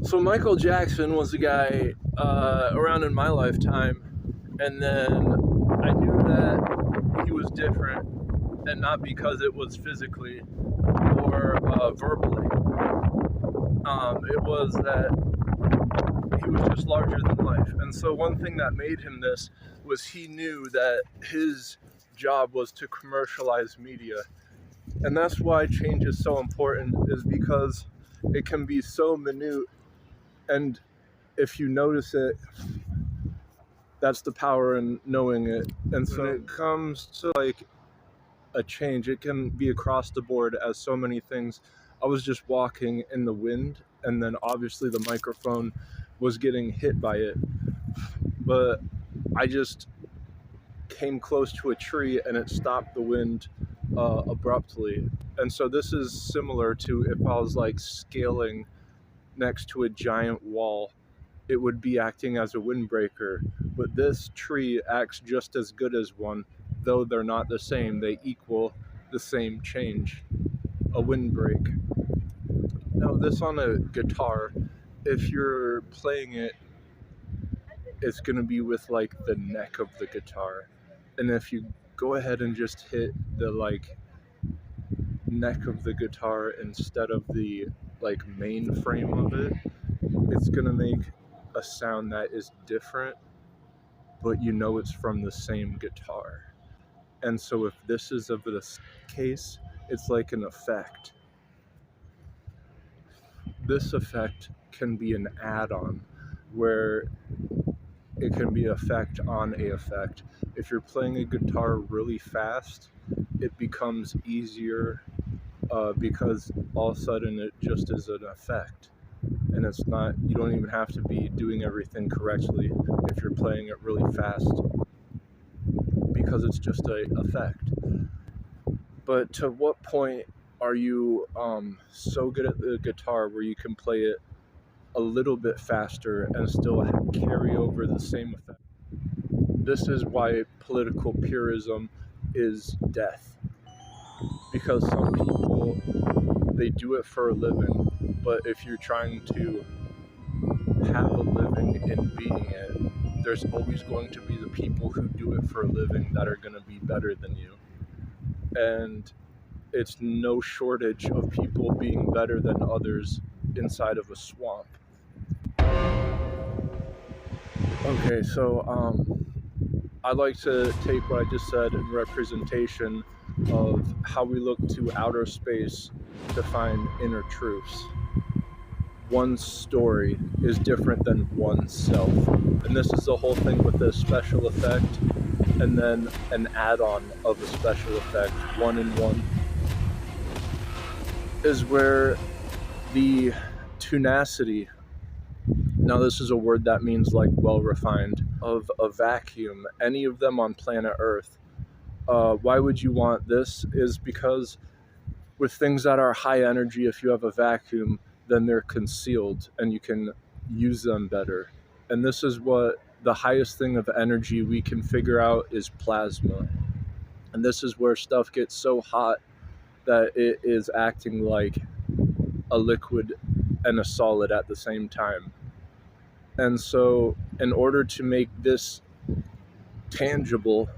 So Michael Jackson was a guy around in my lifetime, and then I knew that he was different, and not because it was physically or verbally. It was that he was just larger than life. And so one thing that made him this was he knew that his job was to commercialize media. And that's why change is so important, is because it can be so minute, and if you notice it, that's the power in knowing it. And so when it comes to like a change, it can be across the board as so many things. I was just walking in the wind, and then obviously the microphone was getting hit by it, but I just came close to a tree and it stopped the wind abruptly. And so this is similar to if I was like scaling next to a giant wall, it would be acting as a windbreaker. But this tree acts just as good as one, though they're not the same. They equal the same change, a windbreak. Now, this on a guitar, if you're playing it, it's going to be with like the neck of the guitar. And if you go ahead and just hit the like neck of the guitar instead of the like main frame of it, it's going to make a sound that is different, but you know it's from the same guitar. And so if this is of this case, it's like an effect. This effect can be an add-on where it can be effect on a effect. If you're playing a guitar really fast, it becomes easier because all of a sudden it just is an effect. And it's not, you don't even have to be doing everything correctly if you're playing it really fast, because it's just a effect. But to what point are you so good at the guitar where you can play it a little bit faster and still carry over the same effect? This is why political purism is death. Because some people, they do it for a living, but if you're trying to have a living in being it, there's always going to be the people who do it for a living that are going to be better than you. And it's no shortage of people being better than others inside of a swamp. Okay, so I like to take what I just said in representation of how we look to outer space to find inner truths. One's story is different than oneself. And this is the whole thing with the special effect and then an add-on of a special effect, one in one, is where the tenacity, now this is a word that means like well refined, of a vacuum, any of them on planet Earth. Why would you want this? Is because with things that are high energy, if you have a vacuum, then they're concealed and you can use them better. And this is what the highest thing of energy we can figure out is plasma. And this is where stuff gets so hot that it is acting like a liquid and a solid at the same time. And so in order to make this tangible,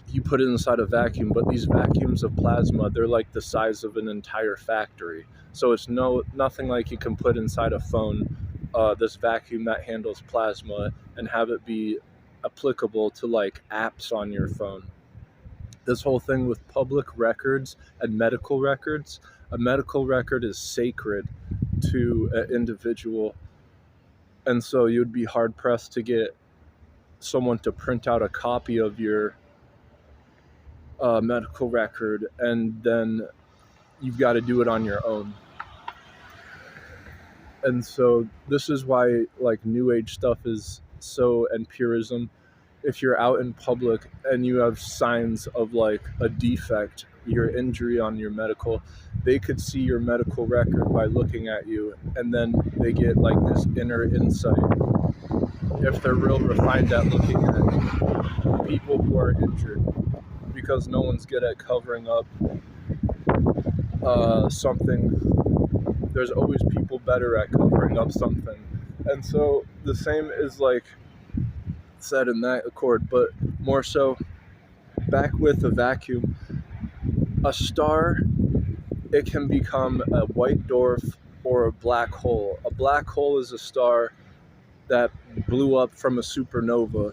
you put it inside a vacuum, but these vacuums of plasma, they're like the size of an entire factory. So it's nothing like you can put inside a phone, this vacuum that handles plasma, and have it be applicable to like apps on your phone. This whole thing with public records and medical records, a medical record is sacred to an individual. And so you'd be hard pressed to get someone to print out a copy of your medical record, and then you've got to do it on your own. And so this is why like new age stuff is so, and purism, if you're out in public and you have signs of like a defect, your injury on your medical, they could see your medical record by looking at you, and then they get like this inner insight, if they're real refined at looking at people who are injured, because no one's good at covering up something there's always people better at covering up something. And so the same is like said in that accord, but more so back with a vacuum. A star, it can become a white dwarf or a black hole. A black hole is a star that blew up from a supernova,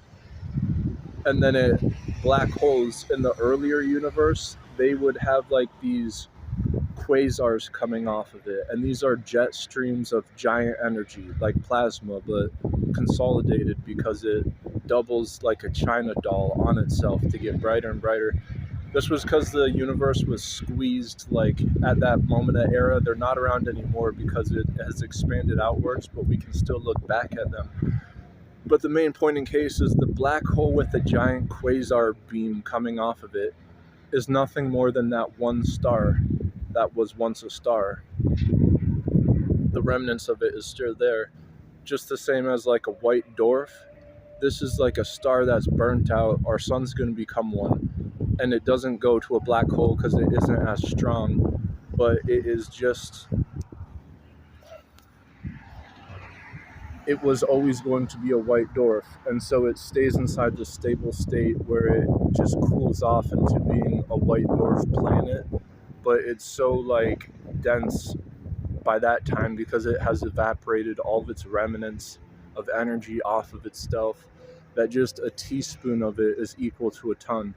and then black holes in the earlier universe, they would have like these quasars coming off of it, and these are jet streams of giant energy like plasma, but consolidated because it doubles like a china doll on itself to get brighter and brighter. This was because the universe was squeezed like at that moment of era. They're not around anymore because it has expanded outwards, but we can still look back at them. But the main point in case is the black hole with a giant quasar beam coming off of it is nothing more than that one star that was once a star. The remnants of it is still there, just the same as like a white dwarf. This is like a star that's burnt out. Our sun's going to become one, and it doesn't go to a black hole because it isn't as strong, but it is just, it was always going to be a white dwarf, and so it stays inside the stable state where it just cools off into being a white dwarf planet. But it's so like dense by that time because it has evaporated all of its remnants of energy off of itself, that just a teaspoon of it is equal to a ton.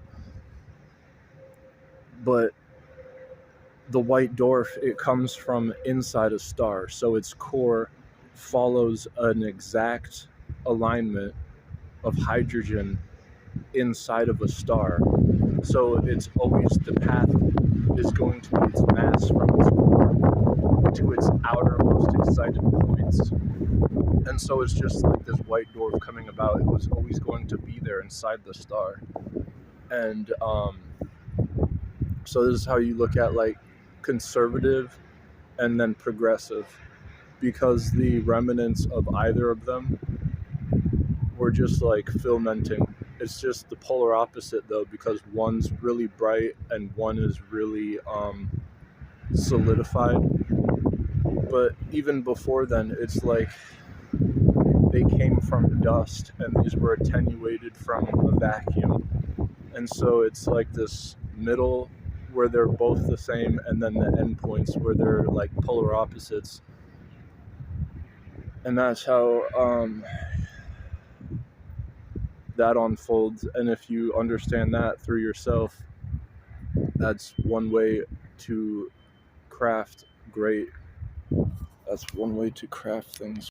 But the white dwarf, it comes from inside a star, so its core follows an exact alignment of hydrogen inside of a star. So it's always, the path is going to be its mass from its core to its outermost excited points. And so it's just like this white dwarf coming about. It was always going to be there inside the star. And so this is how you look at like conservative and then progressive, because the remnants of either of them were just like filamenting. It's just the polar opposite though, because one's really bright and one is really solidified. But even before then, it's like they came from dust and these were attenuated from a vacuum. And so it's like this middle where they're both the same, and then the endpoints where they're like polar opposites. And that's how that unfolds. And if you understand that through yourself, that's one way to craft great. That's one way to craft things.